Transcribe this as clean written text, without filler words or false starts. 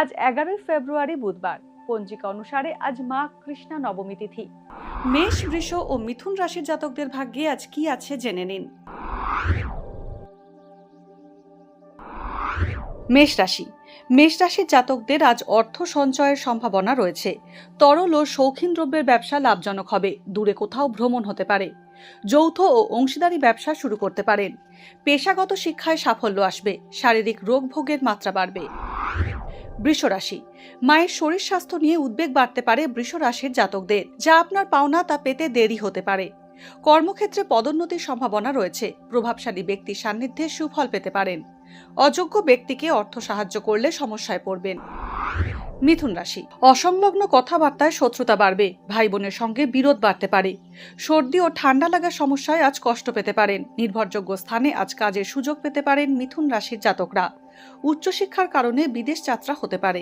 আজ 11 ফেব্রুয়ারি বুধবার। পঞ্জিকা অনুসারে আজ মা কৃষ্ণা নবমী তিথি। মেষ, বৃষ ও মিথুন রাশির জাতকদের ভাগ্যে আজ কি আছে জেনে নিন। মেষ রাশি। মেষ রাশির জাতকদের আজ অর্থ সঞ্চয়ের সম্ভাবনা রয়েছে। তরল ও শৌখিন দ্রব্যের ব্যবসা লাভজনক হবে। দূরে কোথাও ভ্রমণ হতে পারে। যৌথ ও অংশীদারি ব্যবসা শুরু করতে পারেন। পেশাগত শিক্ষায় সাফল্য আসবে। শারীরিক রোগ ভোগের মাত্রা বাড়বে। বৃষ রাশি। মায়ের শরীর স্বাস্থ্য নিয়ে উদ্বেগ বাড়তে পারে বৃষ রাশির জাতকদের। যা আপনার পাওনা তা পেতে দেরি হতে পারে। কর্মক্ষেত্রে পদোন্নতির সম্ভাবনা রয়েছে। প্রভাবশালী ব্যক্তির সান্নিধ্যে সুফল পেতে পারেন। অযোগ্য ব্যক্তিকে অর্থ সাহায্য করলে সমস্যায় পড়বেন। মিথুন রাশি। অসংলগ্ন কথাবার্তায় শত্রুতা বাড়বে। ভাই বোনের সঙ্গে বিরোধ বাড়তে পারে। সর্দি ও ঠান্ডা লাগার সমস্যায় আজ কষ্ট পেতে পারেন। নির্ভরযোগ্য স্থানে আজ কাজের সুযোগ পেতে পারেন মিথুন রাশির জাতকরা। উচ্চশিক্ষার কারণে বিদেশ যাত্রা হতে পারে।